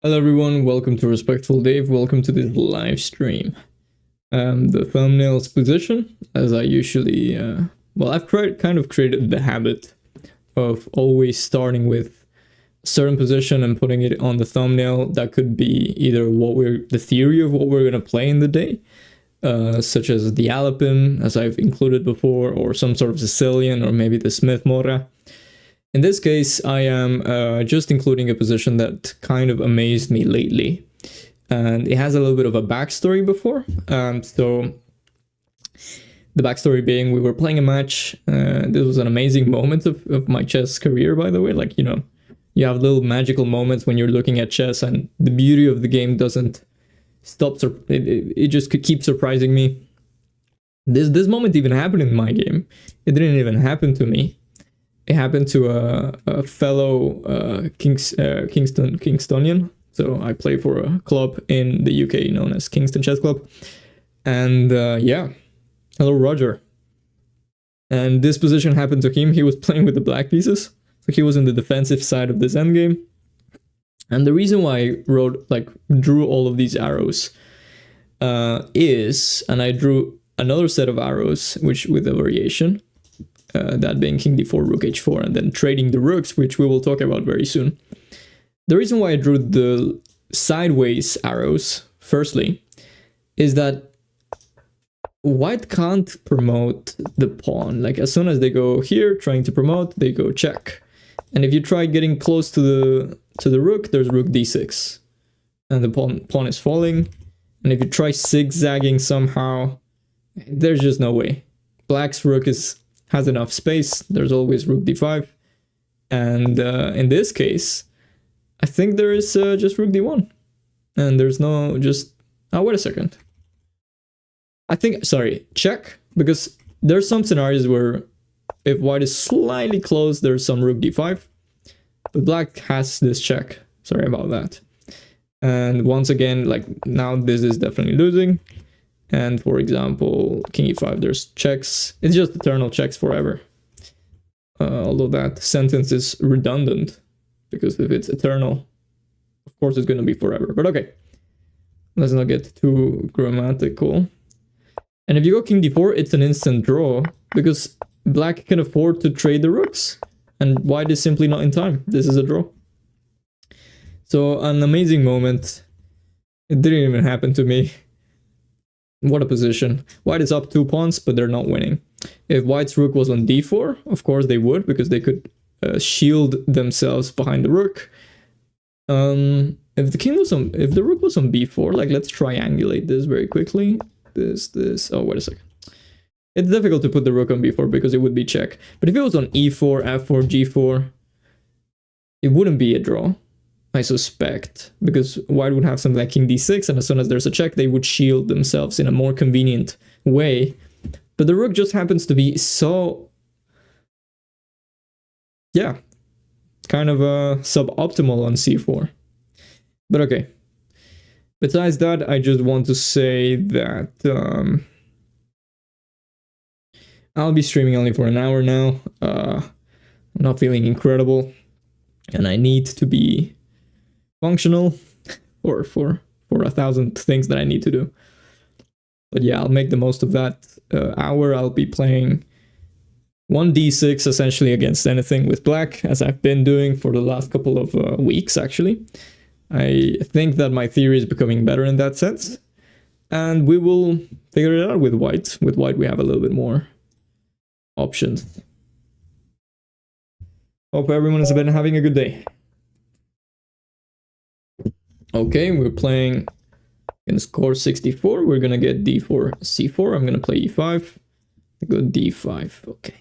Hello everyone, welcome to Respectful Dave, welcome to this live stream. The thumbnail's position, as I usually, I've kind of created the habit of always starting with a certain position and putting it on the thumbnail. That could be either the theory of what we're going to play in the day, such as the Alapin, as I've included before, or some sort of Sicilian, or maybe the Smith Mora. In this case, I am just including a position that kind of amazed me lately. And it has a little bit of a backstory before. So the backstory being, we were playing a match. This was an amazing moment of my chess career, by the way. Like, you have little magical moments when you're looking at chess, and the beauty of the game doesn't stop. It just could keep surprising me. This moment even happened in my game. It didn't even happen to me. It happened to a fellow Kingstonian. So I play for a club in the UK known as Kingston Chess Club. And hello Roger. And this position happened to him. He was playing with the black pieces. So he was in the defensive side of this endgame. And the reason why I drew all of these arrows and I drew another set of arrows, with a variation. That being king d4, rook h4, and then trading the rooks, which we will talk about very soon. The reason why I drew the sideways arrows, firstly, is that white can't promote the pawn. Like, as soon as they go here, trying to promote, they go check. And if you try getting close to the rook, there's rook d6. And the pawn is falling. And if you try zigzagging somehow, there's just no way. Black's rook has enough space. There's always rook d5. And in this case, I think there is just rook d1. And there's no just... Oh, wait a second. Check. Because there's some scenarios where if white is slightly close, there's some rook d5. But black has this check. Sorry about that. And once again, like, now this is definitely losing. And for example, king e5, there's checks. It's just eternal checks forever. Although that sentence is redundant, because if it's eternal, of course it's going to be forever. But okay, let's not get too grammatical. And if you go king d4, it's an instant draw, because black can afford to trade the rooks, and white is simply not in time. This is a draw. So an amazing moment. It didn't even happen to me. What a position. White is up 2 pawns, but they're not winning. If white's rook was on d4, of course they would, because they could shield themselves behind the rook. If the rook was on b4, like, let's triangulate this very quickly. Oh, wait a second. It's difficult to put the rook on b4 because it would be check. But if it was on e4, f4, g4, it wouldn't be a draw, I suspect, because white would have something like king d6, and as soon as there's a check, they would shield themselves in a more convenient way. But the rook just happens to be so... yeah, kind of suboptimal on c4. But okay. Besides that, I just want to say that I'll be streaming only for an hour now. I'm not feeling incredible, and I need to be functional or for 1,000 things that I need to do. But yeah, I'll make the most of that hour. I'll be playing 1d6 essentially against anything with black, as I've been doing for the last couple of weeks, actually. I think that my theory is becoming better in that sense, and we will figure it out with white. With white, we have a little bit more options. Hope everyone has been having a good day. Okay, we're playing in score 64. We're gonna get d4, c4. I'm gonna play e5. I go d5. Okay.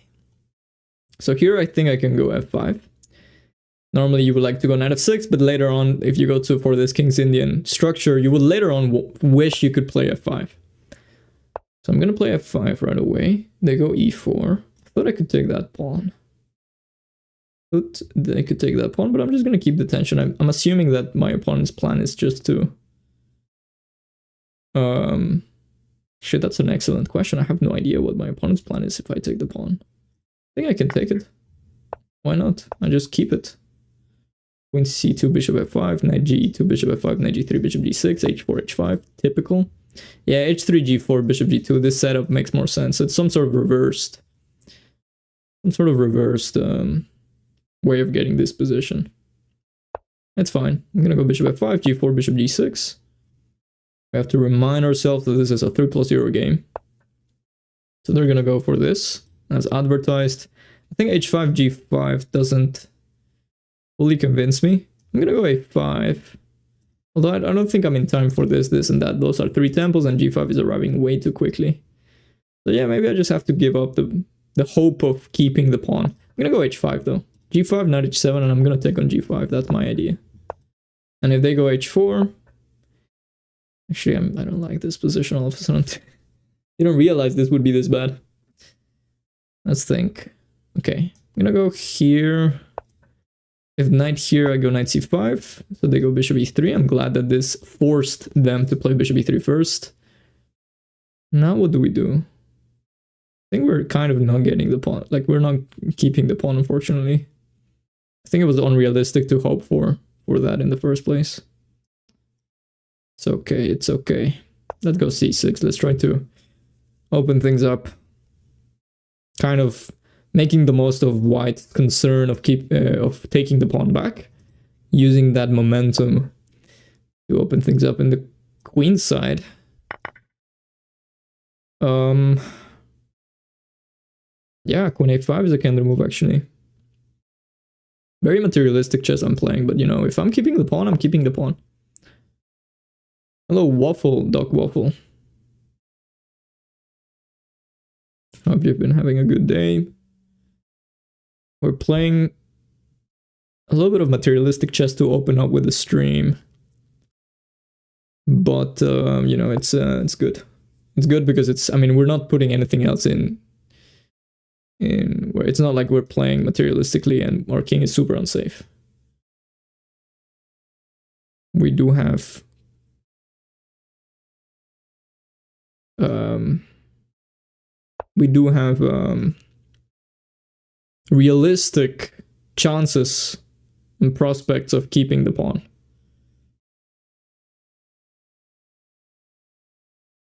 So here I think I can go f5. Normally you would like to go knight f6, but later on, if you go for this King's Indian structure, you would later on wish you could play f5. So I'm gonna play f5 right away. They go e4. I thought I could take that pawn. They could take that pawn, but I'm just going to keep the tension. I'm assuming that my opponent's plan is just to... Shit, that's an excellent question. I have no idea what my opponent's plan is if I take the pawn. I think I can take it. Why not? I just keep it. Queen c2, bishop f5, knight g2, bishop f5, knight g3, bishop g6, h4, h5, typical. Yeah, h3, g4, bishop g2, this setup makes more sense. It's some sort of reversed way of getting this position. That's fine. I'm gonna go bishop f5, g4, bishop g6. We have to remind ourselves that this is a 3+0 game. So they're gonna go for this, as advertised. I think h5, g5 doesn't fully convince me. I'm gonna go a5. Although I don't think I'm in time for this, and that. Those are 3 temples, and g5 is arriving way too quickly. So yeah, maybe I just have to give up the hope of keeping the pawn. I'm gonna go h5 though. g5, knight h7, and I'm gonna take on g5. That's my idea. And if they go h4... Actually, I don't like this position all of a sudden. You don't realize this would be this bad. Let's think. Okay, I'm gonna go here. If knight here, I go knight c5. So they go bishop e3. I'm glad that this forced them to play bishop e3 first. Now what do we do? I think we're kind of not getting the pawn. Like, we're not keeping the pawn, unfortunately. I think it was unrealistic to hope for that in the first place. It's okay, it's okay. Let's go c6. Let's try to open things up. Kind of making the most of white's concern of taking the pawn back. Using that momentum to open things up in the queen side. Yeah, queen a5 is a counter move, actually. Very materialistic chess I'm playing, but you know, if I'm keeping the pawn, I'm keeping the pawn. Hello, Waffle, Doc Waffle. Hope you've been having a good day. We're playing a little bit of materialistic chess to open up with the stream. But, you know, it's good. It's good because it's, I mean, we're not putting anything else in where it's not like we're playing materialistically and our king is super unsafe. We do have realistic chances and prospects of keeping the pawn.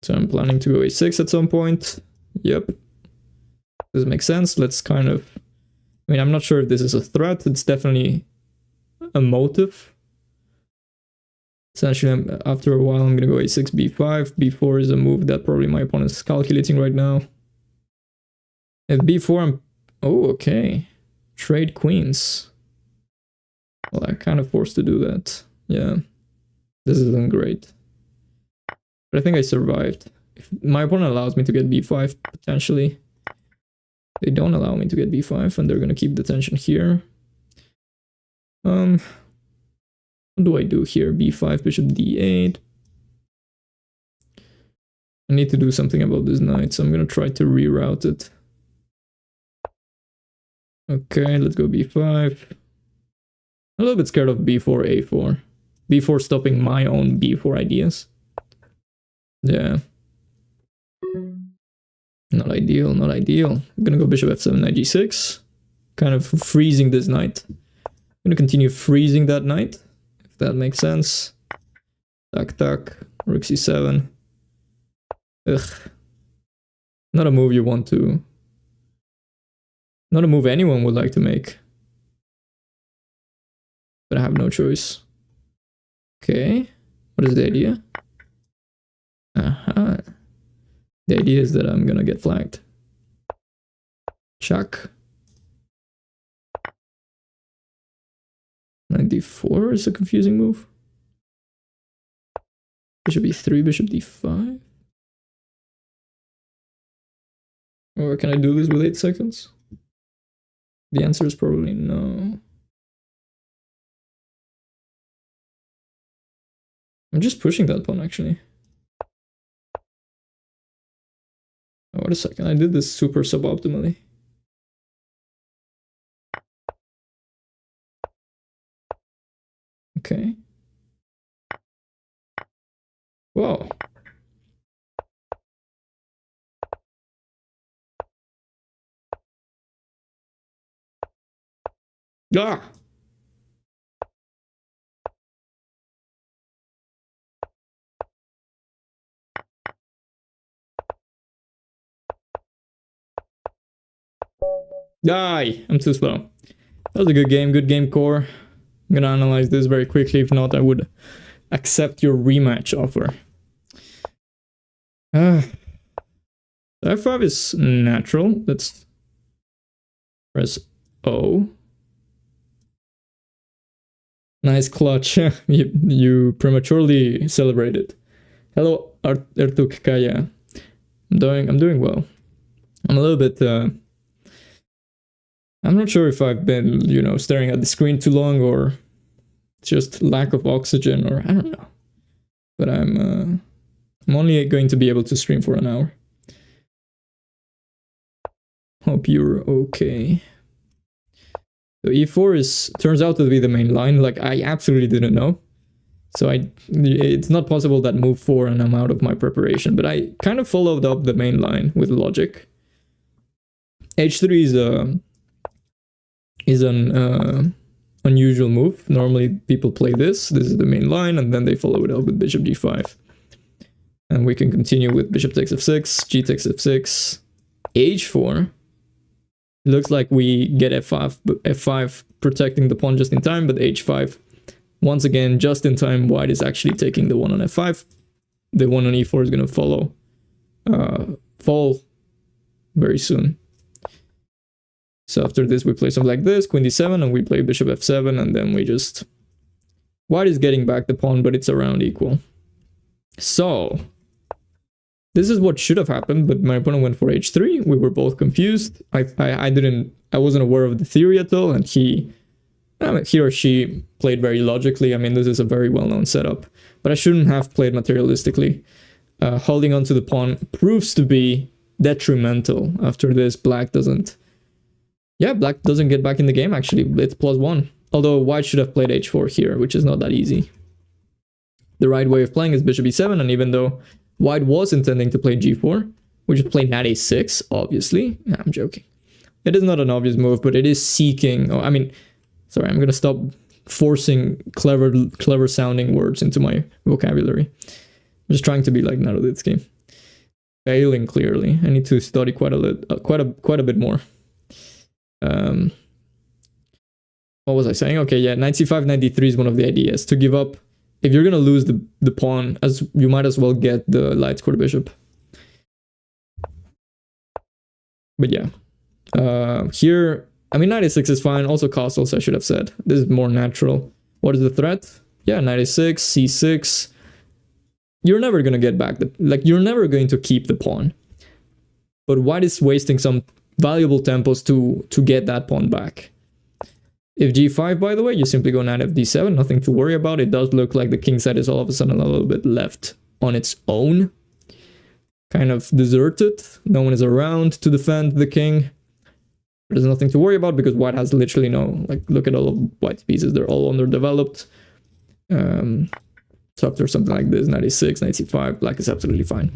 So I'm planning to go a6 at some point. Yep. Does it make sense? Let's kind of... I mean, I'm not sure if this is a threat. It's definitely a motive. Essentially, after a while, I'm going to go a6, b5. b4 is a move that probably my opponent is calculating right now. If b4, I'm... Oh, okay. Trade queens. Well, I'm kind of forced to do that. Yeah. This isn't great. But I think I survived. If my opponent allows me to get b5, potentially. They don't allow me to get b5, and they're going to keep the tension here. What do I do here? b5, bishop d8. I need to do something about this knight, so I'm going to try to reroute it. Okay, let's go b5. A little bit scared of b4, a4. b4 stopping my own b4 ideas. Yeah. Not ideal, not ideal. I'm gonna go bishop f7, knight g6. Kind of freezing this knight. I'm gonna continue freezing that knight, if that makes sense. Tack, tack. Rook c7. Ugh. Not a move you want to... Not a move anyone would like to make. But I have no choice. Okay. What is the idea? Aha. The idea is that I'm gonna get flanked. Chuck. Knight d4 is a confusing move. Bishop e3, bishop d5. Or can I do this with 8 seconds? The answer is probably no. I'm just pushing that pawn, actually. Oh, wait a second, I did this super suboptimally. Okay. Whoa. Ah! Die! I'm too slow. That was a good game core. I'm gonna analyze this very quickly. If not, I would accept your rematch offer. F5 is natural. Let's press O. Nice clutch. you prematurely celebrated. Hello, Ertuk Kaya. I'm doing well. I'm a little bit I'm not sure if I've been, staring at the screen too long or just lack of oxygen or I don't know. But I'm only going to be able to stream for an hour. Hope you're okay. So e4 turns out to be the main line. Like I absolutely didn't know. So it's not possible that move 4 and I'm out of my preparation, but I kind of followed up the main line with logic. h3 is an unusual move. Normally people play this. This is the main line, and then they follow it up with bishop g5. And we can continue with bishop takes f6, g takes f6, h4. It looks like we get f5 protecting the pawn just in time, but h5 once again just in time. White is actually taking the one on f5. The one on e4 is going to fall very soon. So after this we play something like this, queen d7, and we play bishop f7, and then we just... White is getting back the pawn, but it's around equal. So this is what should have happened, but my opponent went for h3. We were both confused. I wasn't aware of the theory at all, and he or she played very logically. I mean, this is a very well-known setup, but I shouldn't have played materialistically. Holding onto the pawn proves to be detrimental. After this, black doesn't get back in the game, actually. It's +1. Although white should have played h4 here, which is not that easy. The right way of playing is bishop e7, and even though white was intending to play g4, we should play knight a6, obviously. Nah, I'm joking. It is not an obvious move, but it is seeking... Oh, I mean, sorry, I'm going to stop forcing clever sounding words into my vocabulary. I'm just trying to be like not of this game. Failing, clearly. I need to study quite a bit more. What was I saying? Okay, yeah, knight c5, knight d3 is one of the ideas. To give up... If you're going to lose the pawn, you might as well get the light square bishop. But yeah. Here, I mean, knight a6 is fine. Also castles, I should have said. This is more natural. What is the threat? Yeah, knight a6, c6. You're never going to get back you're never going to keep the pawn. But white is wasting some valuable tempos to get that pawn back. If g5, by the way, you simply go knight fd7, nothing to worry about. It does look like the king side is all of a sudden a little bit left on its own. Kind of deserted. No one is around to defend the king. There's nothing to worry about because white has literally no... Like, look at all of white's pieces. They're all underdeveloped. So after something like this, knight a6, knight c5, black is absolutely fine.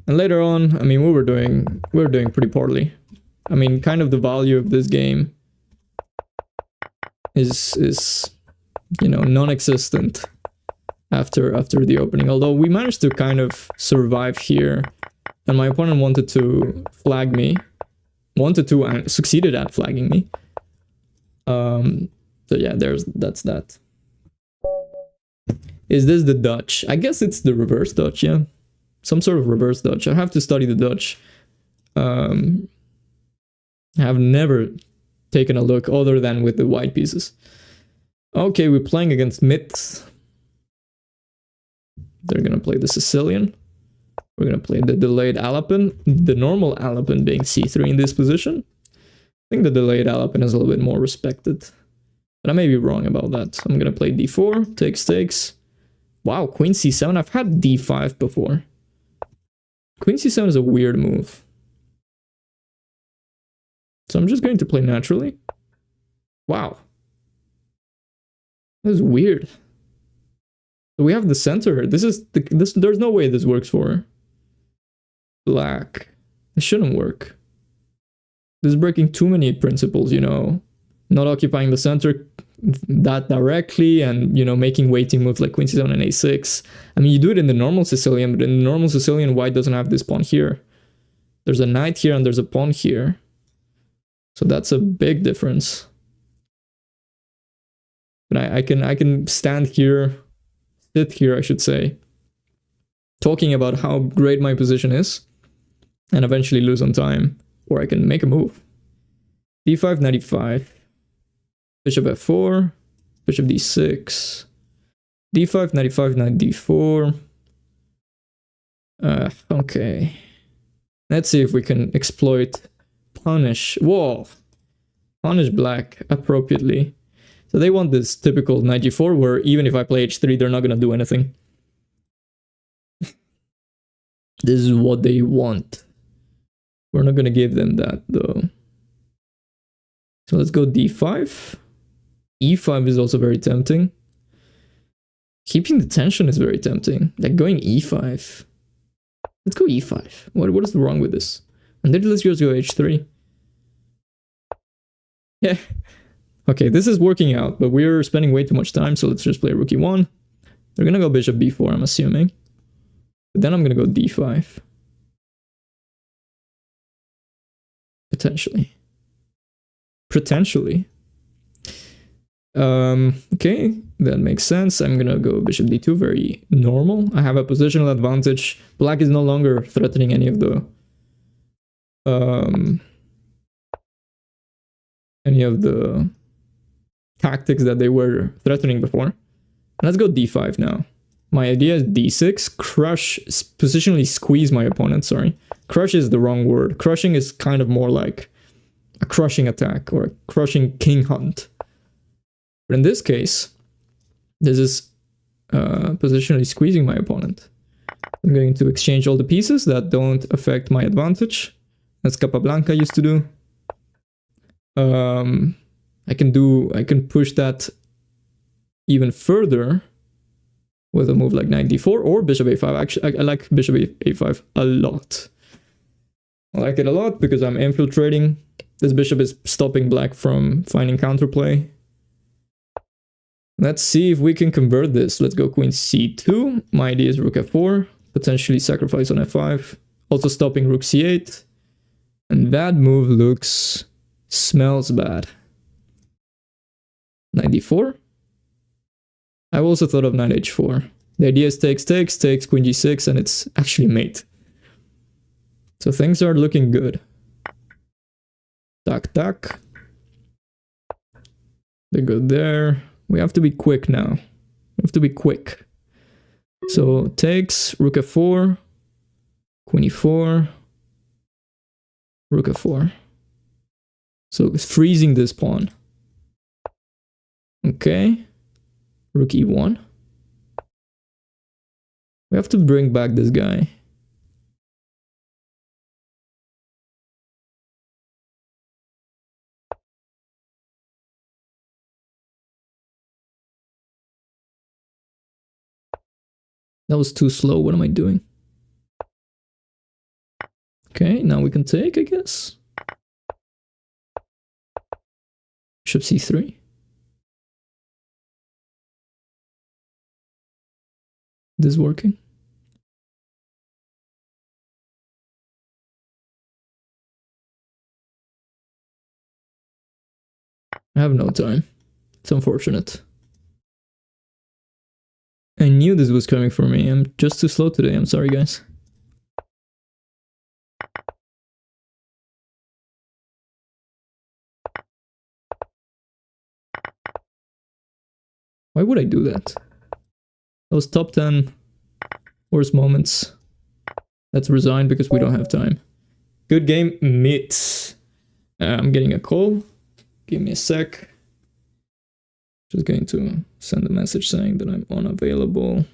And later on, I mean, we were doing pretty poorly. I mean, kind of the value of this game is non-existent after the opening. Although we managed to kind of survive here, and my opponent wanted to flag me, and succeeded at flagging me. So yeah, that's that. Is this the Dutch? I guess it's the reverse Dutch, yeah. Some sort of reverse Dutch. I have to study the Dutch. I have never taken a look other than with the white pieces. Okay, we're playing against Mitz. They're gonna play the Sicilian. We're gonna play the delayed Alapin. The normal Alapin being c3 in this position. I think the delayed Alapin is a little bit more respected. But I may be wrong about that. I'm gonna play d4, takes. Wow, queen c7. I've had d5 before. Queen c7 is a weird move. So I'm just going to play naturally. Wow. That is weird. So we have the center. There's no way this works for black. It shouldn't work. This is breaking too many principles, not occupying the center that directly, and making waiting moves like queen c7 and a6. I mean, you do it in the normal Sicilian, but in the normal Sicilian, white doesn't have this pawn here. There's a knight here and there's a pawn here. So that's a big difference. But I can stand here, sit here, I should say, talking about how great my position is, and eventually lose on time. Or I can make a move. d5, knight e5. Bishop f4. Bishop d6. d5, knight e5, knight d4. Okay. Let's see if we can punish black appropriately. So they want this typical knight g4 where even if I play h3, they're not gonna do anything. This is what they want. We're not gonna give them that though. So let's go d5. e5 is also very tempting. Keeping the tension is very tempting. Like going e5. Let's go e5. What is wrong with this? And then let's just go h3. Yeah. Okay, this is working out, but we're spending way too much time, so let's just play rook e1. They're gonna go bishop b4, I'm assuming. But then I'm gonna go d5. Potentially. Okay, that makes sense. I'm gonna go bishop d2, very normal. I have a positional advantage. Black is no longer threatening any of the tactics that they were threatening before. Let's go d5 now. My idea is d6, crush, positionally squeeze my opponent, sorry. Crush is the wrong word. Crushing is kind of more like a crushing attack or a crushing king hunt. But in this case, this is positionally squeezing my opponent. I'm going to exchange all the pieces that don't affect my advantage, as Capablanca used to do. I can push that even further with a move like knight d4 or bishop a5. Actually, I like bishop a5 a lot. I like it a lot because I'm infiltrating. This bishop is stopping black from finding counterplay. Let's see if we can convert this. Let's go queen c2. My idea is rook f4, potentially sacrifice on f5, also stopping rook c8. And that move smells bad. Knight d4. I've also thought of knight h4. The idea is takes, queen g6, and it's actually mate. So things are looking good. Tac. They go there. We have to be quick now. We have to be quick. So takes, rook f4, queen e4, rook f4. So it's freezing this pawn. Okay. Rook e1. We have to bring back this guy. That was too slow. What am I doing? Okay, now we can take, I guess. Bishop c3. This is working. I have no time. It's unfortunate. I knew this was coming for me. I'm just too slow today. I'm sorry, guys. Why would I do that? Those top 10 worst moments. Let's resign because we don't have time. Good game, mates. I'm getting a call. Give me a sec. Just going to send a message saying that I'm unavailable.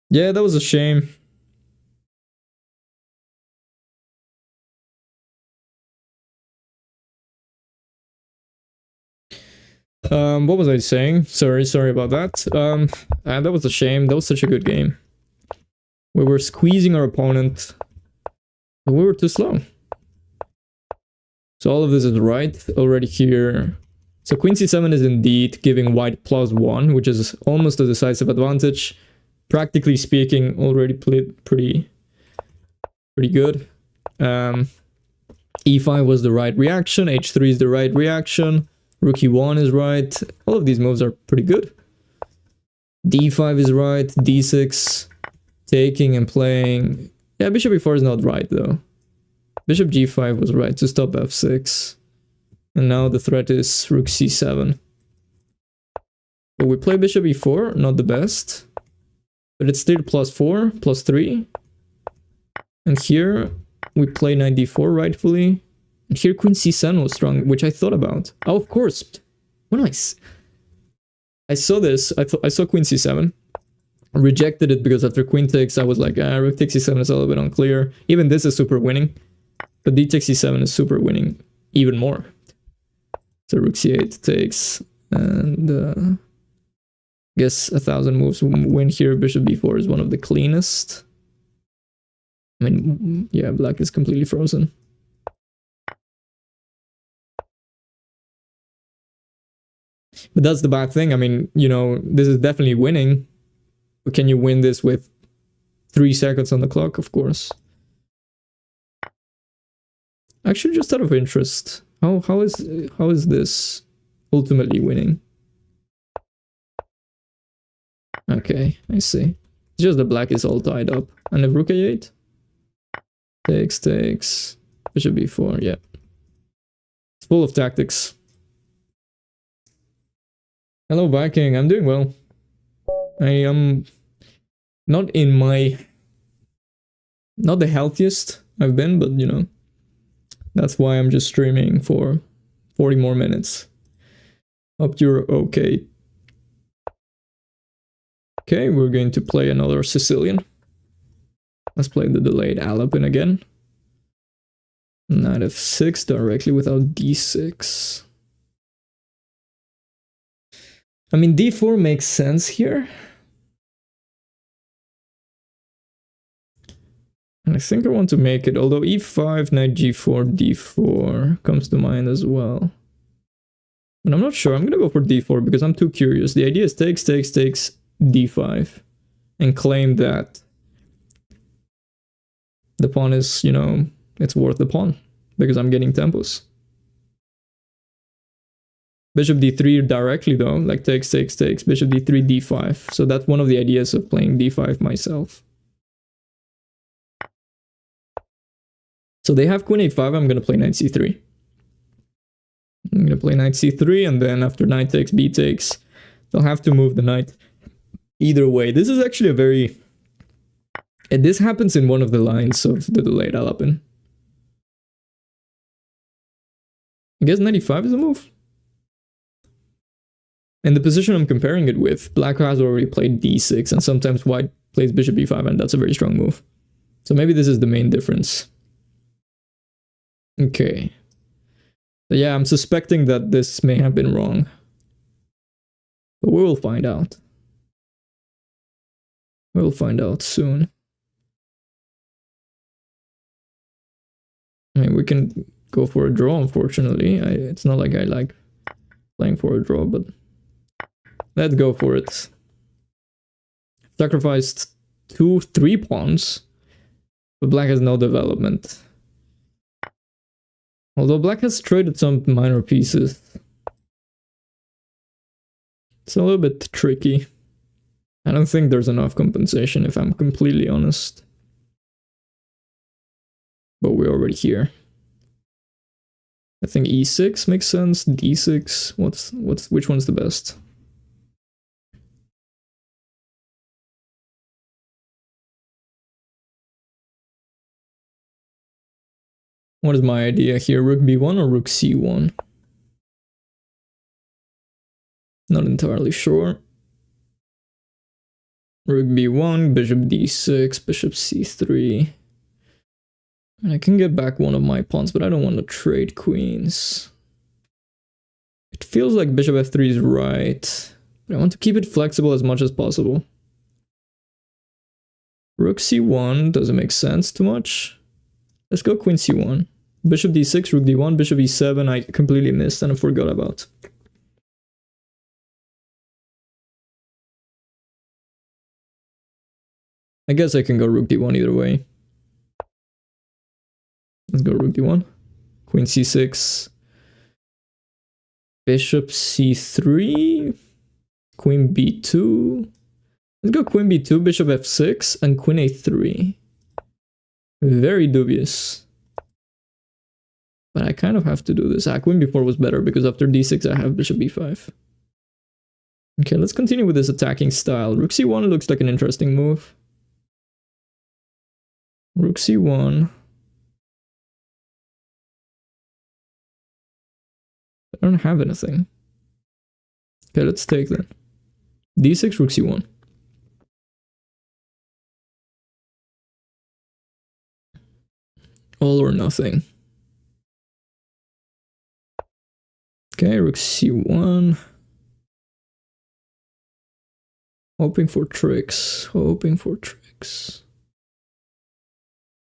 Yeah, that was a shame. What was I saying? Sorry about that. That was a shame. That was such a good game. We were squeezing our opponent, but we were too slow. So all of this is right already here. So queen c7 is indeed giving white +1, which is almost a decisive advantage. Practically speaking, already played pretty good. E5 was the right reaction, h3 is the right reaction, rook e1 is right. All of these moves are pretty good. d5 is right, d6, taking and playing. Yeah, bishop e4 is not right though. Bishop g5 was right to stop f6. And now the threat is rook c7. But we play bishop e4, not the best. But it's still +4, +3. And here we play knight d4 rightfully. And here queen c7 was strong, which I thought about. Oh, of course. What nice. I saw this. I saw queen c7. Rejected it because after queen takes, I was like, rook takes c7 is a little bit unclear. Even this is super winning. But d takes c7 is super winning even more. So rook c8 takes, and I guess 1,000 moves win here. Bishop b4 is one of the cleanest. I mean, yeah, black is completely frozen. But that's the bad thing. I mean, you know, this is definitely winning. But can you win this with 3 seconds on the clock? Of course. Actually, just out of interest, how is this ultimately winning? Okay, I see. It's just the black is all tied up. And if rook a8 takes, bishop b4, yeah. It's full of tactics. Hello Viking, I'm doing well. I am not the healthiest I've been, but you know, that's why I'm just streaming for 40 more minutes. Hope you're okay. Okay, we're going to play another Sicilian. Let's play the delayed Alapin again. Knight f6 directly without d6. I mean, d4 makes sense here. And I think I want to make it, although e5, knight g4, d4 comes to mind as well. But I'm not sure. I'm going to go for d4 because I'm too curious. The idea is takes, d5. And claim that the pawn is, you know, it's worth the pawn. Because I'm getting tempos. Bishop d3 directly though, like takes, bishop d3, d5. So that's one of the ideas of playing d5 myself. So they have queen a5, I'm going to play knight c3. I'm going to play knight c3, and then after knight takes, b takes, they'll have to move the knight. Either way, this is actually a very... And this happens in one of the lines of the delayed Alapin. I guess knight e5 is a move. In the position I'm comparing it with, black has already played d6, and sometimes white plays bishop e5, and that's a very strong move. So maybe this is the main difference. Okay. So yeah, I'm suspecting that this may have been wrong. But we will find out. We'll find out soon. I mean, we can go for a draw, unfortunately. It's not like I like playing for a draw, but let's go for it. Sacrificed 3 pawns, but black has no development. Although black has traded some minor pieces. It's a little bit tricky. I don't think there's enough compensation, if I'm completely honest. But we're already here. I think e6 makes sense. d6. Which one's the best? What is my idea here? Rook b1 or rook c1? Not entirely sure. Rook b1, bishop d6, bishop c3. And I can get back one of my pawns, but I don't want to trade queens. It feels like bishop f3 is right, but I want to keep it flexible as much as possible. Rook c1 doesn't make sense too much. Let's go queen c1. Bishop d6, rook d1, bishop e7, I completely missed and I forgot about. I guess I can go rook d1 either way. Let's go rook d1. Queen c6. Bishop c3. Queen b2. Let's go queen b2, bishop f6, and queen a3. Very dubious. But I kind of have to do this. Queen b4 was better because after d6 I have bishop b5. Okay, let's continue with this attacking style. Rook c1 looks like an interesting move. Rook c1. I don't have anything. Okay, let's take that. d6, rook c1. All or nothing. Okay, rook c1. Hoping for tricks. Hoping for tricks.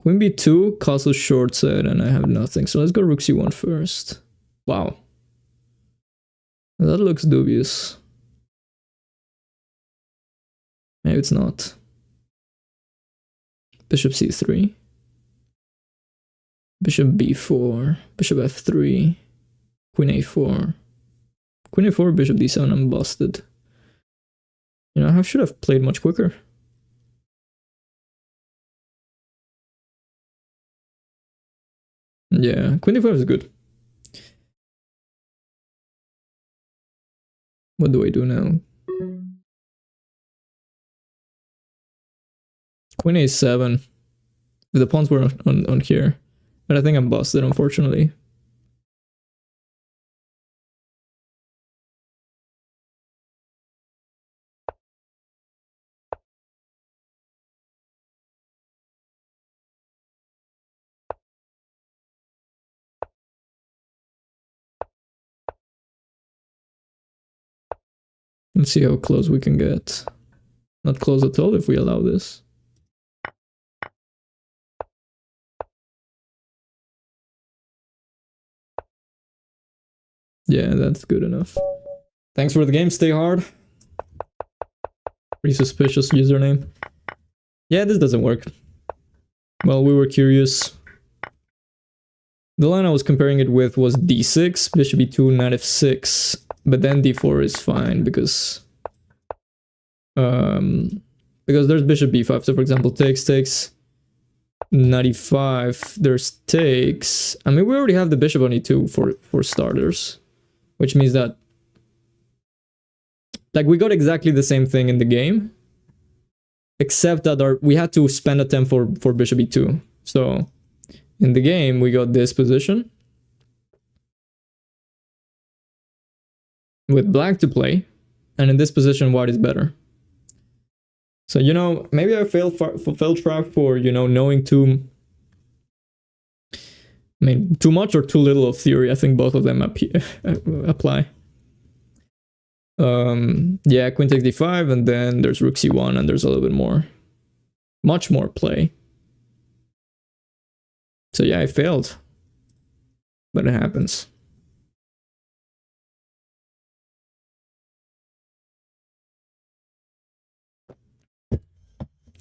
Queen b2, castle short side, and I have nothing. So let's go rook c1 first. Wow. That looks dubious. Maybe it's not. Bishop c3. Bishop b4. Bishop f3. Queen a4. Queen a4, bishop d7, I'm busted. You know, I should have played much quicker. Yeah, queen d5 is good. What do I do now? Queen a7. If the pawns were on here. But I think I'm busted, unfortunately. Let's see how close we can get. Not close at all if we allow this. Yeah, that's good enough. Thanks for the game, stay hard. Pretty suspicious username. Yeah, this doesn't work. Well, we were curious. The line I was comparing it with was d6, bishop e2, knight f6. But then d4 is fine because there's bishop b5. So for example, takes, knight e5, there's takes. I mean, we already have the bishop on e2 for starters, which means that like we got exactly the same thing in the game, except that we had to spend a temp for bishop e2. So in the game, we got this position with black to play, and in this position, white is better. So, you know, maybe I fell trap for, you know, knowing too much or too little of theory. I think both of them apply. Yeah, queen takes d5, and then there's rook c1, and there's a little bit much more play. So yeah, I failed, but it happens.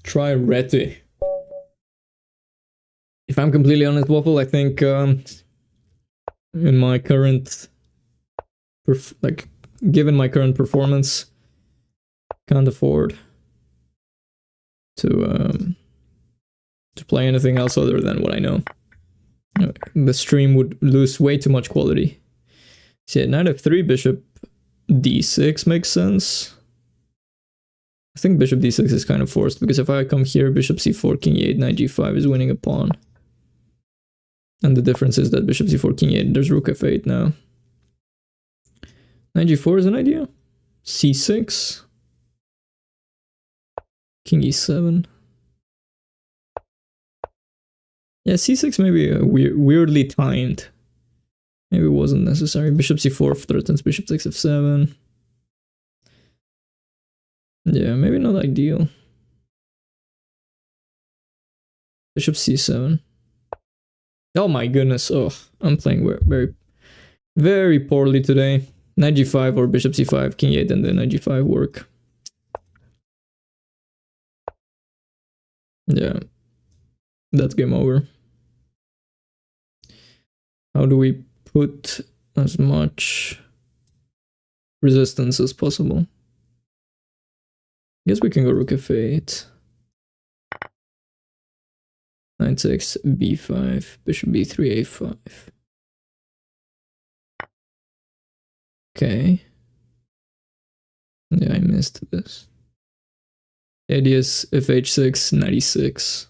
Try Reti. If I'm completely honest, Waffle, I think in my current, given my current performance, can't afford to play anything else other than what I know. The stream would lose way too much quality. See, knight f3, bishop d6 makes sense. I think bishop d6 is kind of forced, because if I come here, bishop c4, king e8, knight g5 is winning a pawn. And the difference is that bishop c4, king e8, there's rook f8 now. Knight g4 is an idea. c6. King e7. Yeah, c6 maybe weirdly timed. Maybe it wasn't necessary. Bishop c4 threatens bishop takes f7. Yeah, maybe not ideal. Bishop c7. Oh my goodness. Oh, I'm playing very, very poorly today. Knight g5 or bishop c5, king e8, and then knight g5 work. Yeah, that's game over. How do we put as much resistance as possible? I guess we can go rook f8. Knight 6, b5, bishop b3, a5. Okay. Yeah, I missed this. The idea is if h6, knight e6.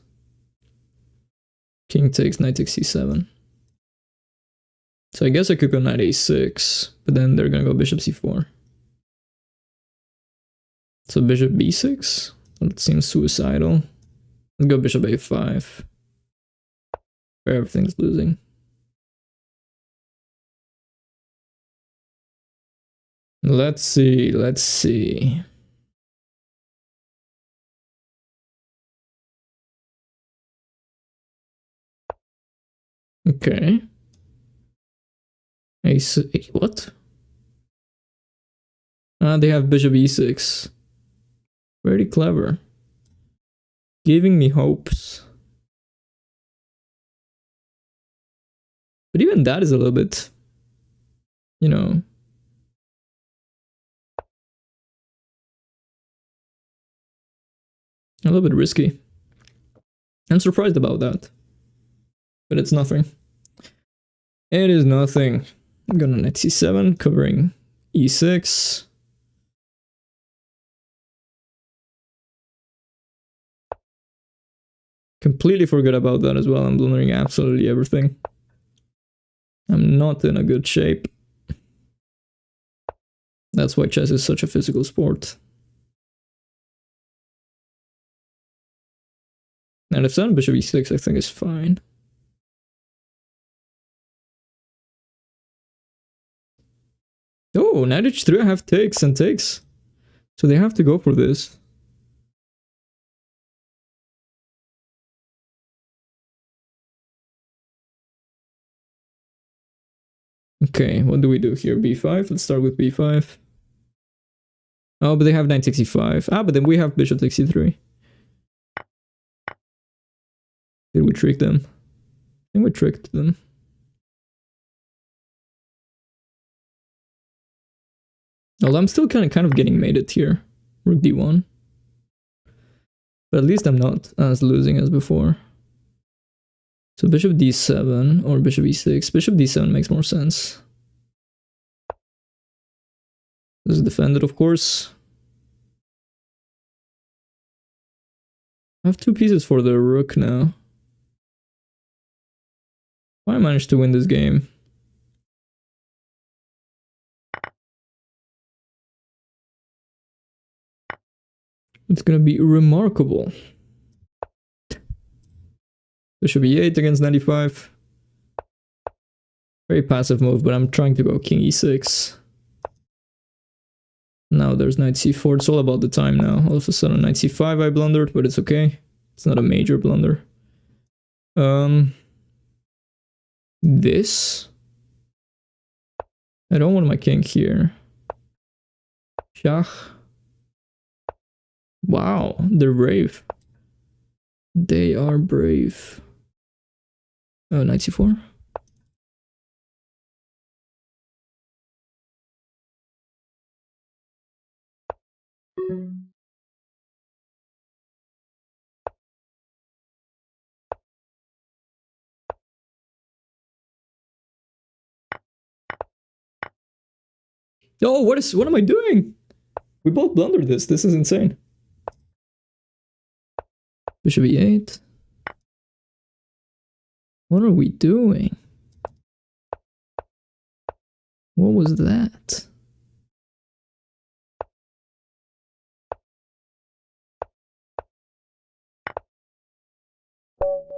King takes, knight takes c7. So I guess I could go knight a6, but then they're gonna go bishop c4. So bishop b6? That seems suicidal. Let's go bishop a5. Where everything's losing. Let's see, let's see. Okay. A6, what? They have bishop e6. Very clever. Giving me hopes. But even that is a little bit, you know, a little bit risky. I'm surprised about that. But it's nothing. It is nothing. I'm gonna knight c7, covering e6. Completely forgot about that as well. I'm blundering absolutely everything. I'm not in a good shape. That's why chess is such a physical sport. And if f7, bishop e6, I think is fine. Oh, knight h3, I have takes and takes. So they have to go for this. Okay, what do we do here? b5? Let's start with b5. Oh, but they have knight takes e5. Ah, but then we have bishop takes e3. Did we trick them? I think we tricked them. Although I'm still kind of getting mated here. Rook d1. But at least I'm not as losing as before. So bishop d7 or bishop e6. Bishop d7 makes more sense. This is defended, of course. I have 2 pieces for the rook now. I managed to win this game. It's gonna be remarkable. Bishop e8 against 95. Very passive move, but I'm trying to go king e6. Now there's knight c4. It's all about the time now. All of a sudden knight c5 I blundered, but it's okay. It's not a major blunder. This. I don't want my king here. Shach. Wow, they're brave. They are brave. Oh, knight c4. Oh, what am I doing? We both blundered this. This is insane. Bishop e8. What are we doing? What was that?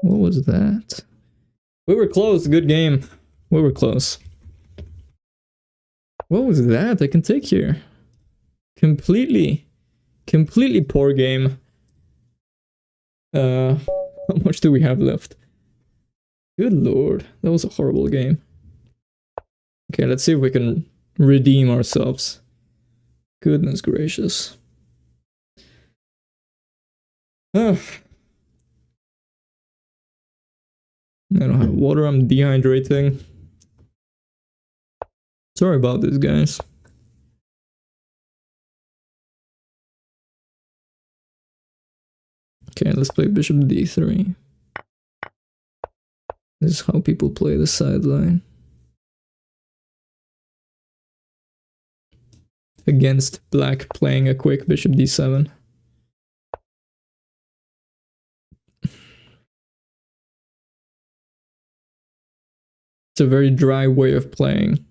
What was that? We were close. Good game. We were close. What was that? I can take here. Completely poor game. How much do we have left? Good lord, that was a horrible game. Okay, let's see if we can redeem ourselves. Goodness gracious. I don't have water, I'm dehydrating. Sorry about this, guys. Okay, let's play bishop d3. This is how people play the sideline. Against black playing a quick bishop d7. It's a very dry way of playing.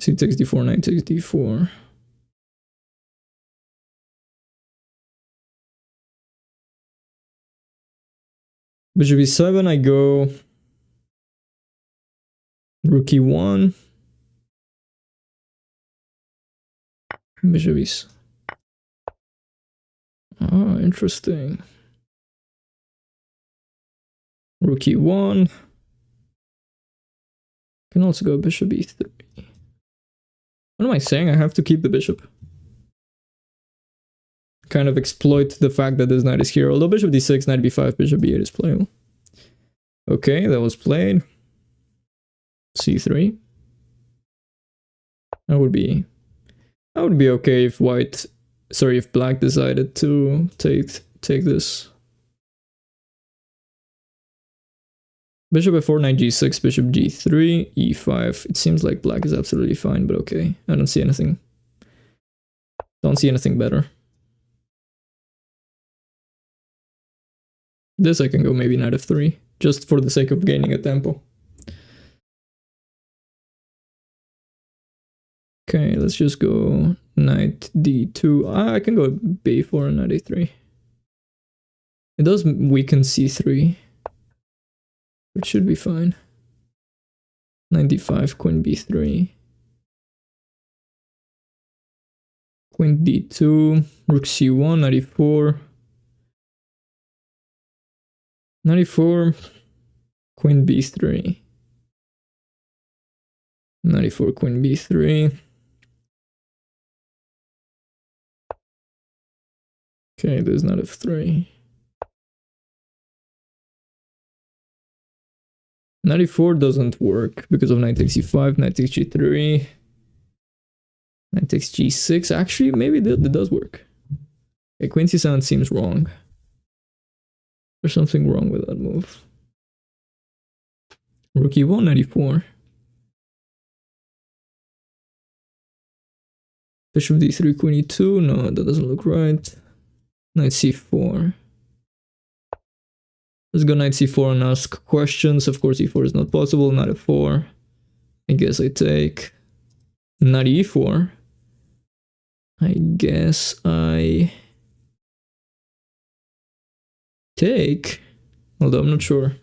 C takes d4, knight takes d4. Bishop e7, I go rook e1. Bishop e. Oh, interesting. Rook e1. Can also go bishop e3. What am I saying? I have to keep the bishop. Kind of exploit the fact that this knight is here. Although bishop d6, knight b5, bishop b8 is playable. Okay, that was played. c3. That would be okay if if black decided to take this. Bishop f4, knight g6, bishop g3, e5. It seems like black is absolutely fine, but okay. I don't see anything. Don't see anything better. This I can go maybe knight f3, just for the sake of gaining a tempo. Okay, let's just go knight d2. I can go b4 and knight a3. It does weaken c3, which should be fine. Knight d5, queen b3. Queen d2, rook c1, knight e4. Knight e4, queen b3. Knight e4, queen b3. Okay, there's knight f3. Knight e4 doesn't work because of knight takes e5, knight takes g3. Knight takes g6. Actually, maybe that does work. Okay, queen c7 seems wrong. There's something wrong with that move. Rook e1, knight e4. Bishop d3, queen e2. No, that doesn't look right. Knight c4. Let's go knight c4 and ask questions. Of course, e4 is not possible. Knight f4. I guess I take. Knight e4. I guess I take. Although I'm not sure.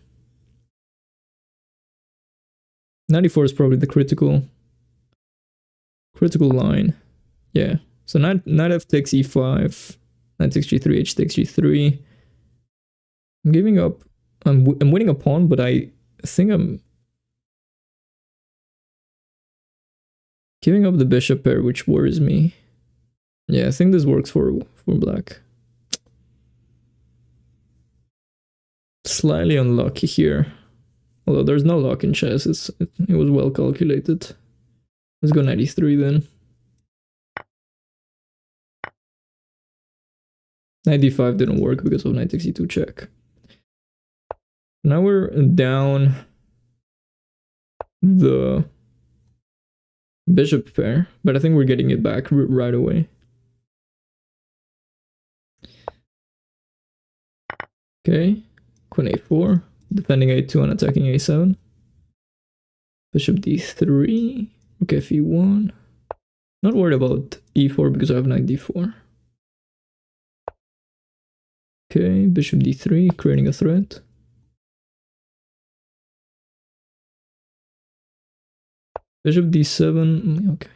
Knight e4 is probably the critical line. Yeah. So knight f takes e5. Knight takes g3, h takes g3. I'm giving up. I'm winning a pawn, but I think I'm giving up the bishop pair, which worries me. Yeah, I think this works for black. Slightly unlucky here. Although there's no luck in chess, it was well calculated. Let's go knight e3 then. Knight d5 didn't work because of knight takes e2 check. Now we're down the bishop pair, but I think we're getting it back right away. Okay, queen a4, defending a2 and attacking a7. Bishop d3, rook fe1. Not worried about e4 because I have knight d4. Okay, bishop d3, creating a threat. Bishop d7, okay.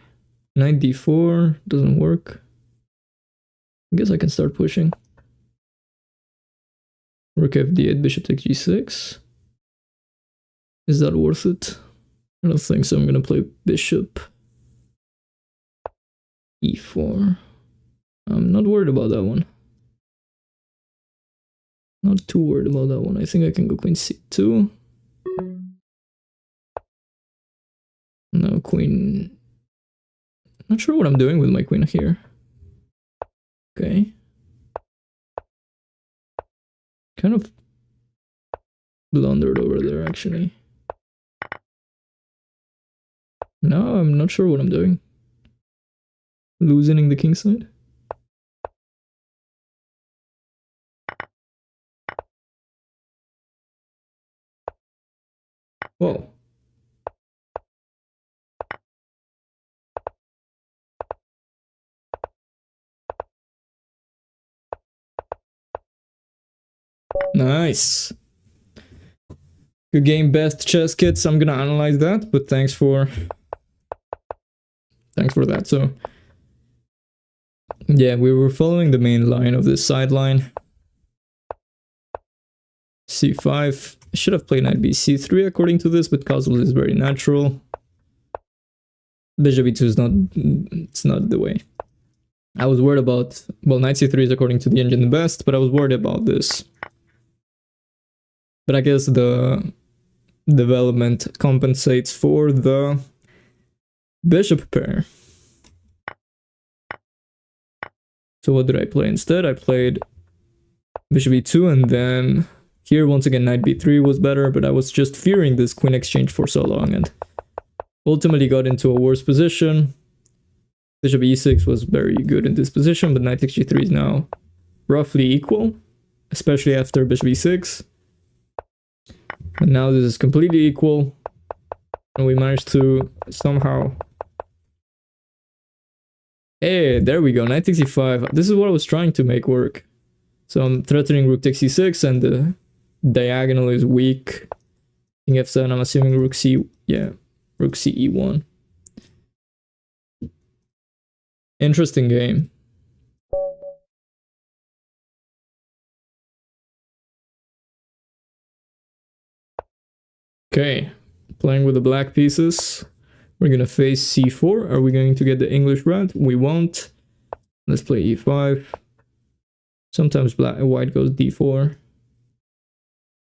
Knight d4, doesn't work. I guess I can start pushing. Rook fd8, bishop takes g6. Is that worth it? I don't think so. I'm gonna play bishop e4. I'm not worried about that one. Not too worried about that one. I think I can go queen c2. No, queen... Not sure what I'm doing with my queen here. Okay. Kind of blundered over there, actually. No, I'm not sure what I'm doing. Loosening the king side. Whoa. Nice. Good game, best chess kits. I'm gonna analyze that, but thanks for that. So yeah, we were following the main line of this sideline. c5. I should have played knight b c3 according to this, but castle is very natural. Bishop e2 is not, it's not the way. I was worried about, well, knight c3 is according to the engine the best, but I was worried about this. But I guess the development compensates for the bishop pair. So what did I play instead? I played bishop e2, and then here once again knight b3 was better, but I was just fearing this queen exchange for so long and ultimately got into a worse position. Bishop e6 was very good in this position, but knight takes g3 is now roughly equal, especially after bishop e6. And now this is completely equal, and we managed to somehow... Hey, there we go, knight takes e5. This is what I was trying to make work. So I'm threatening rook takes e6, and the diagonal is weak. King f7, I'm assuming rook c... yeah, rook c e1. Interesting game. Okay, playing with the black pieces. We're gonna face c4. Are we going to get the English red? We won't. Let's play e5. Sometimes black and white goes d4.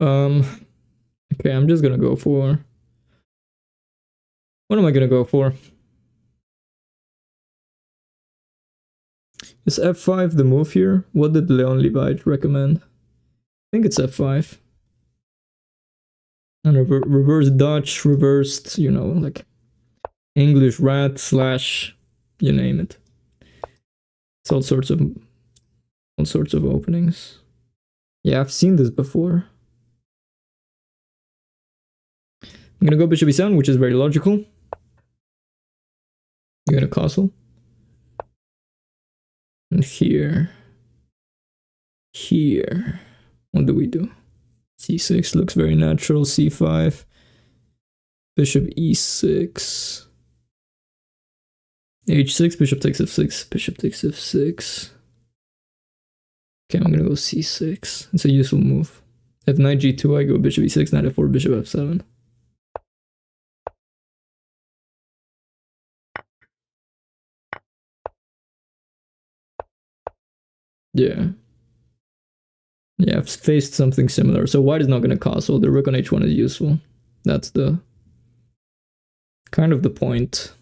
Okay, I'm just gonna go for... What am I gonna go for? Is f5 the move here? What did Leon Levite recommend? I think it's f5. And reverse Dutch, reversed, you know, like English rat slash, you name it. It's all sorts of openings. Yeah, I've seen this before. I'm gonna go bishop e7, which is very logical. You're gonna castle. And here. What do we do? c6 looks very natural. c5. Bishop e6. h6, bishop takes f6, bishop takes f6. Okay, I'm gonna go c6. It's a useful move. At knight g2, I go bishop e6, knight f4, bishop f7. Yeah. Yeah, I've faced something similar. So white is not gonna castle. The rook on h1 is useful. That's the kind of the point.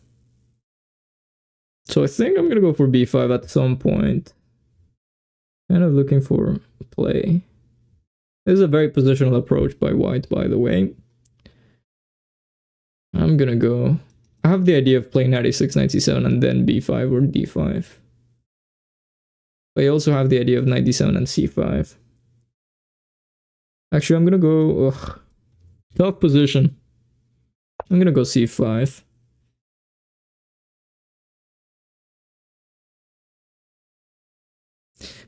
So I think I'm gonna go for b5 at some point. Kind of looking for play. This is a very positional approach by white, by the way. I'm gonna go... I have the idea of playing knight a6, knight c7, and then b5 or d5. But I also have the idea of knight d7 and c5. Actually, I'm gonna go... Ugh, tough position. I'm gonna go c5.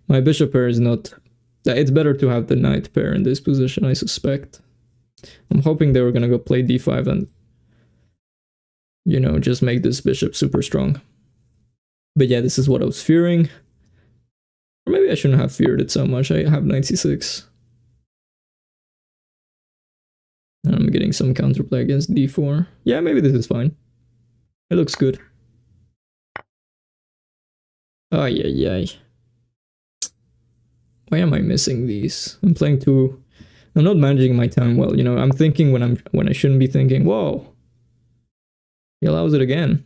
My bishop pair is not... It's better to have the knight pair in this position, I suspect. I'm hoping they were gonna go play d5 and, you know, just make this bishop super strong. But yeah, this is what I was fearing. Or maybe I shouldn't have feared it so much. I have knight c6. And I'm getting some counterplay against d4. Yeah, maybe this is fine. It looks good. Ay, ay, ay. Why am I missing these? I'm playing too... I'm not managing my time well, you know. I'm thinking when I shouldn't be thinking. Whoa. He allows it again.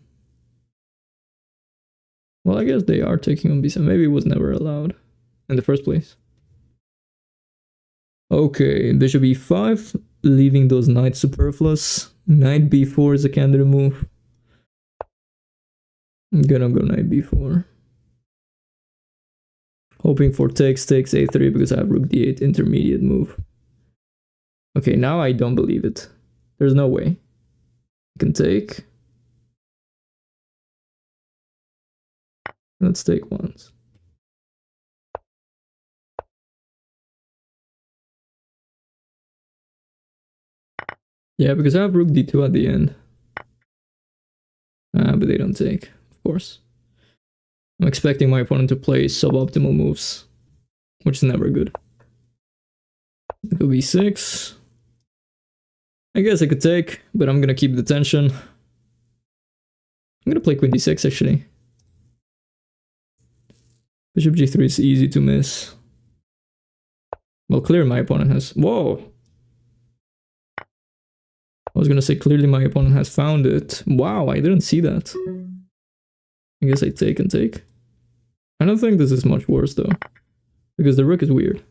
Well, I guess they are taking on b7. Maybe it was never allowed in the first place. Okay, bishop e5, leaving those knights superfluous. Knight b4 is a candidate move. I'm gonna go knight b4. Hoping for takes a3 because I have rook d8 intermediate move. Okay, now I don't believe it. There's no way. I can take. Let's take once. Yeah, because I have rook d2 at the end. But they don't take, of course. I'm expecting my opponent to play suboptimal moves, which is never good. Go b6. I guess I could take, but I'm gonna keep the tension. I'm gonna play queen d6 actually. Bishop g3 is easy to miss. Well, clearly my opponent has... Whoa! I was gonna say clearly my opponent has found it. Wow, I didn't see that. I guess I take and take. I don't think this is much worse though, because the rook is weird.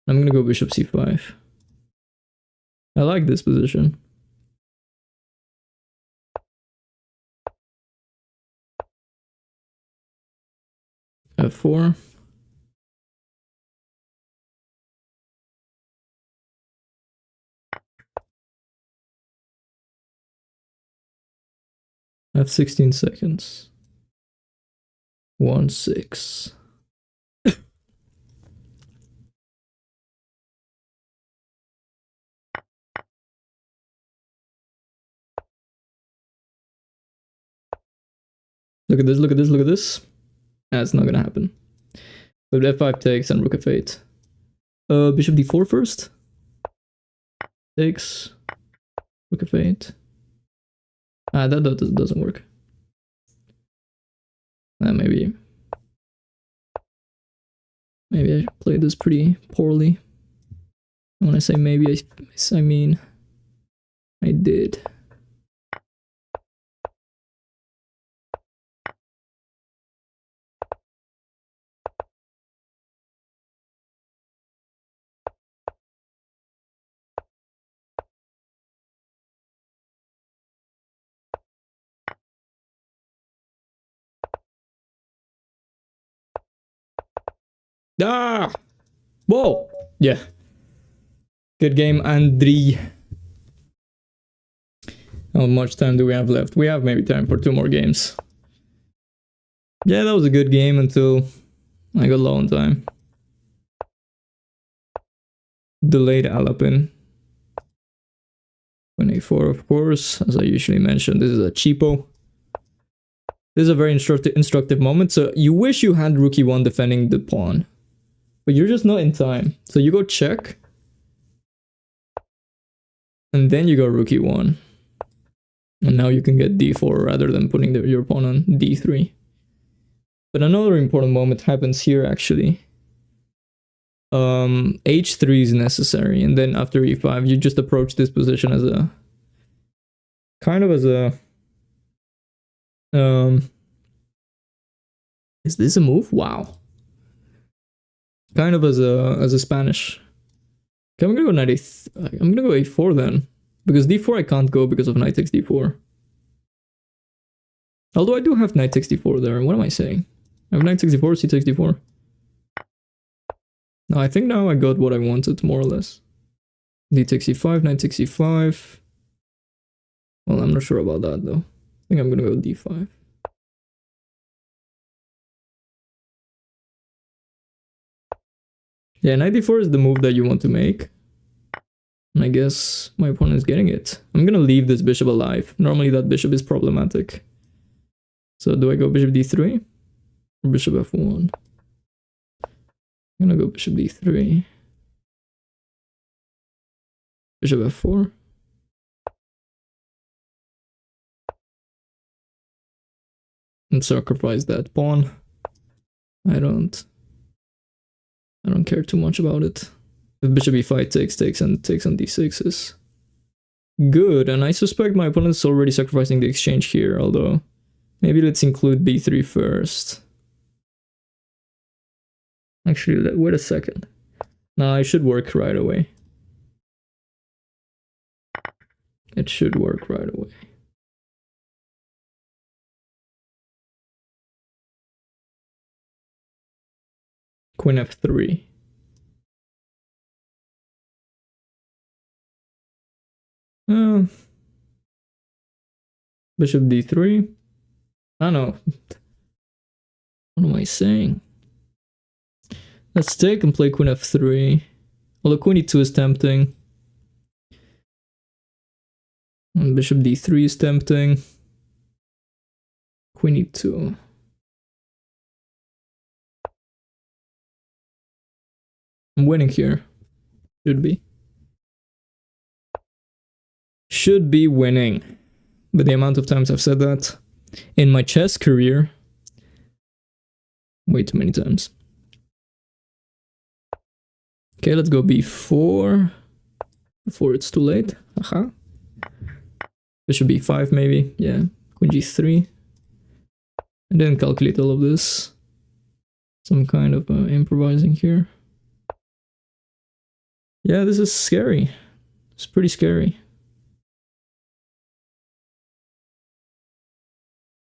I'm gonna go bishop c5. I like this position. f4. I have 16 seconds. 1-6. Look at this, look at this, look at this. That's not gonna happen. But f5 takes and rook f8. Bishop d4 first. Takes. Rook f8. Ah, that doesn't work. Maybe I played this pretty poorly. When I say maybe, I mean I did. Ah! Whoa! Yeah. Good game, Andri. How much time do we have left? We have maybe time for 2 more games. Yeah, that was a good game until I got low on time. Delayed Alapin. Queen a4, of course. As I usually mention, this is a cheapo. This is a very instructive moment. So you wish you had rook e1 defending the pawn. But you're just not in time. So you go check. And then you go rook e1. And now you can get d4 rather than putting your pawn on d3. But another important moment happens here actually. H3 is necessary, and then after e5 you just approach this position as a kind of as a is this a move? Wow. Kind of as a Spanish. Okay, I'm gonna go knight I'm gonna go a4 then, because d4 I can't go because of knight takes d4. Although I do have knight takes d4 there. What am I saying? I have knight takes d4, c takes d4. No, I think now I got what I wanted, more or less. D takes e5, knight takes e5. Well, I'm not sure about that though. I think I'm gonna go d5. Yeah, knight d4 is the move that you want to make. And I guess my opponent is getting it. I'm gonna leave this bishop alive. Normally that bishop is problematic. So do I go bishop d3? Or bishop f1? I'm gonna go bishop d3. Bishop f4. and sacrifice that pawn. I don't care too much about it. If bishop e5 takes on d6 is good, and I suspect my opponent is already sacrificing the exchange here, although maybe let's include b3 first. Actually, wait a second. No, it should work right away. It should work right away. Queen f3. Bishop d3. I don't know. What am I saying? Let's take and play queen f3. Although queen e2 is tempting. And bishop d3 is tempting. Queen e2. I'm winning here. Should be. Should be winning. But the amount of times I've said that in my chess career, way too many times. Okay, let's go b4. Before it's too late. Aha. Bishop b5 maybe. Yeah. Queen g3. I didn't calculate all of this. Some kind of improvising here. Yeah, this is scary. It's pretty scary.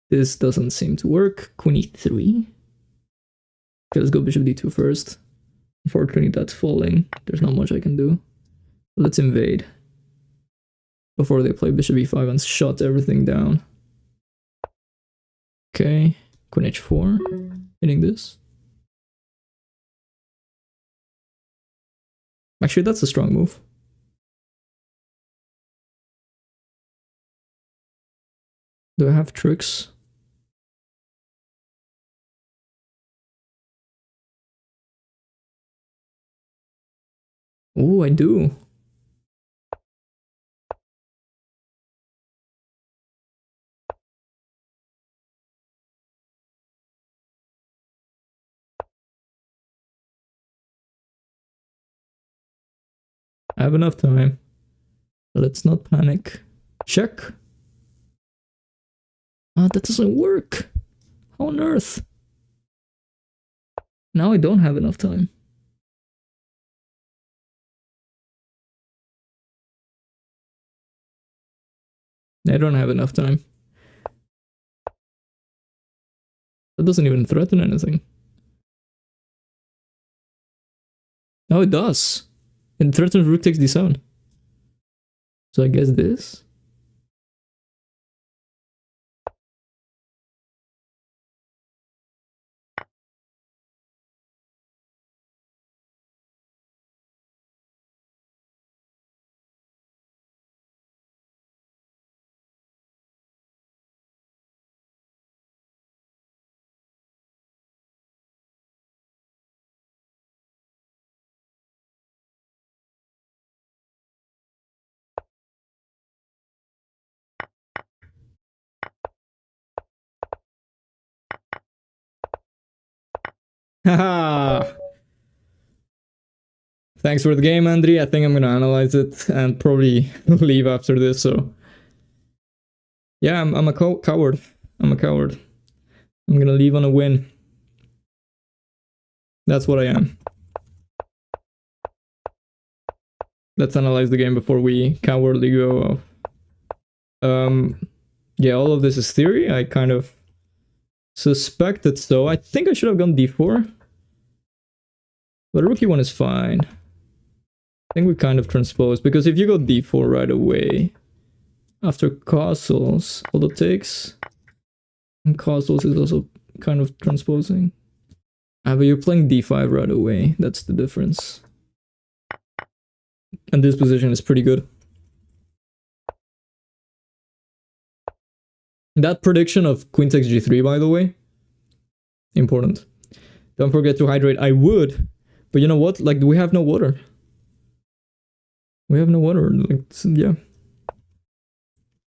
This doesn't seem to work. Queen e3. Okay, let's go bishop d2 first. Unfortunately, that's falling. There's not much I can do. Let's invade. Before they play bishop e5 and shut everything down. Okay, queen h4. Hitting this. Actually, that's a strong move. Do I have tricks? Oh, I do. I have enough time. Let's not panic. Check. Ah, that doesn't work. How on earth? Now I don't have enough time. I don't have enough time. That doesn't even threaten anything. No, it does. It threatens rook takes d7. So I guess this. Haha! Thanks for the game, Andri. I think I'm gonna analyze it and probably leave after this, so... Yeah, I'm a coward. I'm a coward. I'm gonna leave on a win. That's what I am. Let's analyze the game before we cowardly go off. Yeah, all of this is theory. I kind of suspected so. I think I should have gone d4. But rook e1 is fine. I think we kind of transposed, because if you go d4 right away, after castles, although takes, and castles is also kind of transposing. But you're playing d5 right away, that's the difference. And this position is pretty good. That prediction of queen takes g3, by the way, important. Don't forget to hydrate. I would, but you know what? Like, we have no water. We have no water. Like, yeah.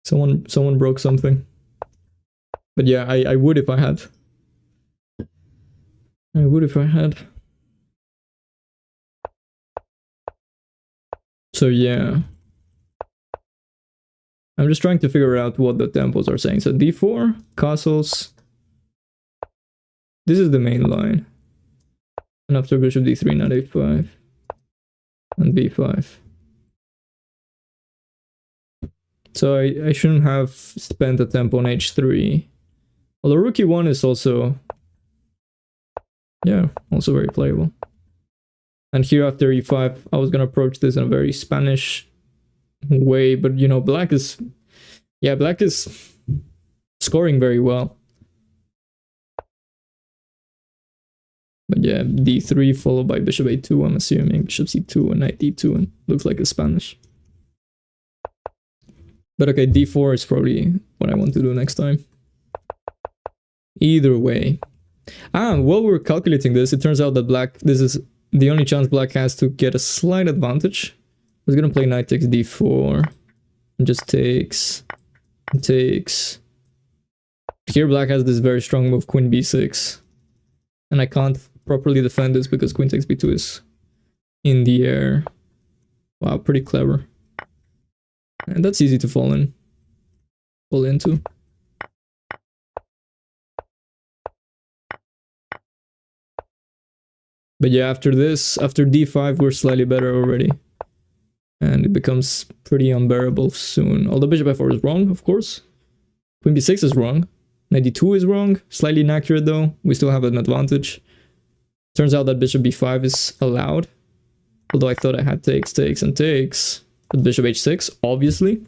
Someone broke something. But yeah, I would if I had. I would if I had. So yeah. I'm just trying to figure out what the tempos are saying. So d4, castles. This is the main line. And after bishop d3, knight a5. And b5. So I shouldn't have spent a tempo on h3. Although rook e1 is also... yeah, also very playable. And here after e5, I was gonna approach this in a very Spanish way, but you know, black is... yeah, black is scoring very well. But yeah, d3 followed by bishop a2, I'm assuming. Bishop c2 and knight d2, and looks like a Spanish. But okay, d4 is probably what I want to do next time. Either way. While we're calculating this, it turns out that black, this is the only chance black has to get a slight advantage. I was gonna play knight takes d4, and just takes, and takes. Here black has this very strong move, queen b6. And I can't properly defend this because queen takes b2 is in the air. Wow, pretty clever. And that's easy to fall into. But yeah, after this, after d5, we're slightly better already. And it becomes pretty unbearable soon. Although bishop f4 is wrong, of course. Queen b6 is wrong. Knight d2 is wrong. Slightly inaccurate though. We still have an advantage. Turns out that bishop b5 is allowed. Although I thought I had takes, takes, and takes. But bishop h6, obviously.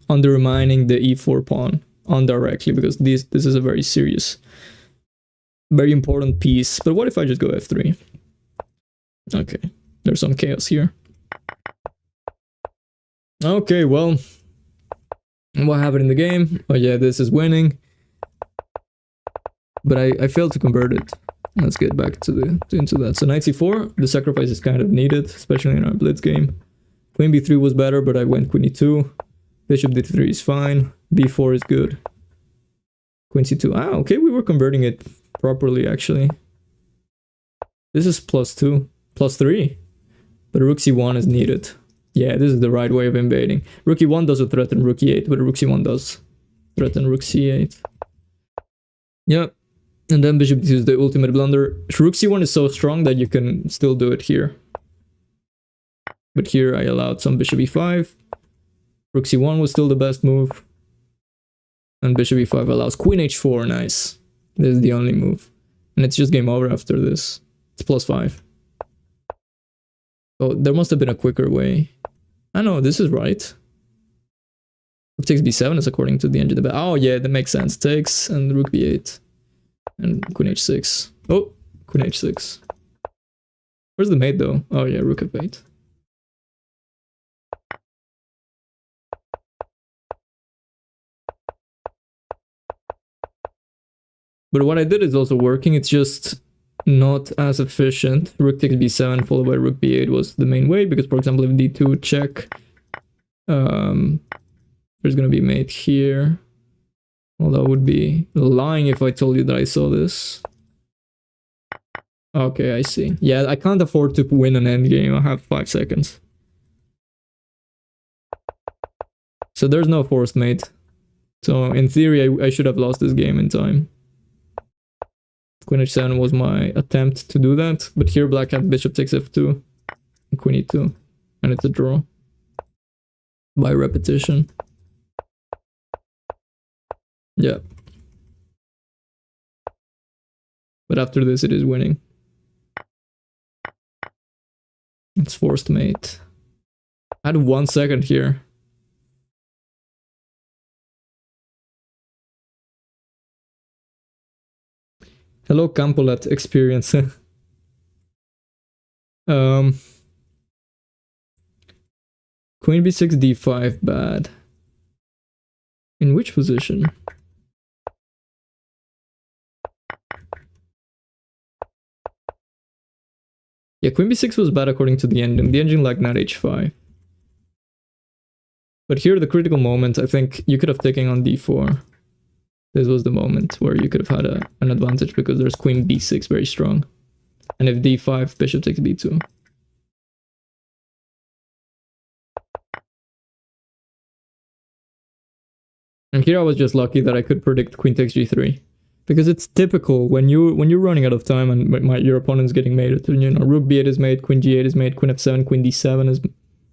Undermining the e4 pawn indirectly, because this is a very serious, very important piece. But what if I just go f3? Okay, there's some chaos here. Okay, well, what happened in the game? Oh yeah, this is winning. But I failed to convert it. Let's get back to into that. So knight c4, the sacrifice is kind of needed, especially in our blitz game. Queen b3 was better, but I went queen e2. Bishop d3 is fine. b4 is good. Queen c2. Okay, we were converting it properly, actually. This is +2, +3. But rook c1 is needed. Yeah, this is the right way of invading. Rook e1 doesn't threaten rook e8, but rook c1 does threaten rook c8. Yep. And then bishop d2 is the ultimate blunder. Rook c1 is so strong that you can still do it here. But here I allowed some bishop e5. Rook c1 was still the best move. And bishop e5 allows queen h4, nice. This is the only move. And it's just game over after this. It's +5. Oh, there must have been a quicker way. I know, this is right. Rook takes b7 is according to the engine. Oh yeah, that makes sense. Takes and rook b8. And queen h6. Oh, queen h6. Where's the mate though? Oh yeah, rook f8. But what I did is also working, it's just not as efficient. Rook takes b7 followed by rook b8 was the main way, because for example if d2 check, there's gonna be mate here. Well, that would be lying if I told you that I saw this. Okay, I see. Yeah, I can't afford to win an endgame, I have 5 seconds. So there's no forced mate. So in theory I should have lost this game in time. Queen h7 was my attempt to do that, but here black had bishop takes f2 and queen e2, and it's a draw by repetition. Yeah. But after this it is winning. It's forced mate. I had 1 second here. Hello, Campolet experience. Queen b6, d5, bad. In which position? Yeah, queen b6 was bad according to the engine. The engine like knight h5. But here, the critical moment, I think you could have taken on d4. this was the moment where you could have had an advantage because there's queen b6 very strong. And if d5, bishop takes b2. And here I was just lucky that I could predict queen takes g3. Because it's typical when you're running out of time and your opponent's getting mated. You know, rook b8 is mate, queen g8 is mate, queen f7, queen d7 is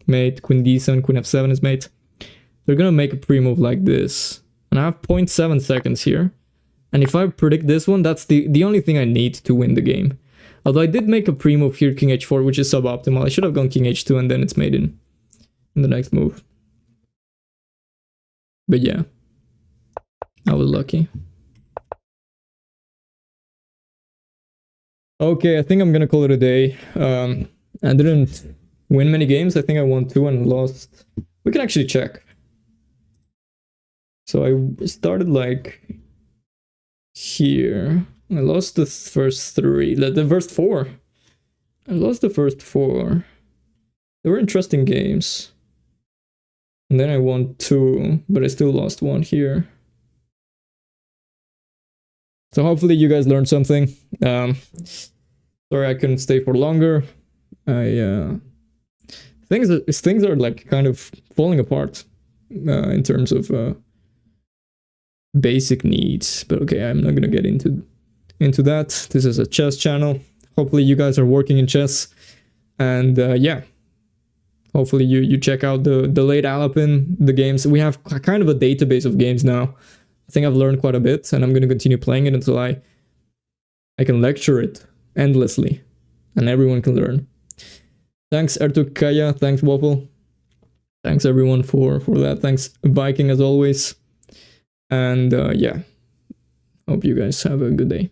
mate, queen d7, queen f7 is mate. They're gonna make a pre-move like this. And I have 0.7 seconds here. And if I predict this one, that's the only thing I need to win the game. Although I did make a pre-move here, king h4, which is suboptimal. I should have gone king h2 and then it's made in the next move. But yeah, I was lucky. Okay, I think I'm gonna call it a day. I didn't win many games. I think I won 2 and lost. We can actually check. So I started like here. I lost the first 3. The first 4. I lost the first 4. They were interesting games. And then I won 2, but I still lost 1 here. So hopefully you guys learned something. Sorry I couldn't stay for longer. Things are like kind of falling apart in terms of basic needs. But okay, I'm not gonna get into that. This is a chess channel. Hopefully you guys are working in chess, and yeah. Hopefully you check out the late Alapin, the games. We have kind of a database of games now. I think I've learned quite a bit, and I'm going to continue playing it until I can lecture it endlessly, and everyone can learn. Thanks Ertuk Kaya, thanks Waffle, thanks everyone for that. Thanks Viking as always, and yeah, hope you guys have a good day.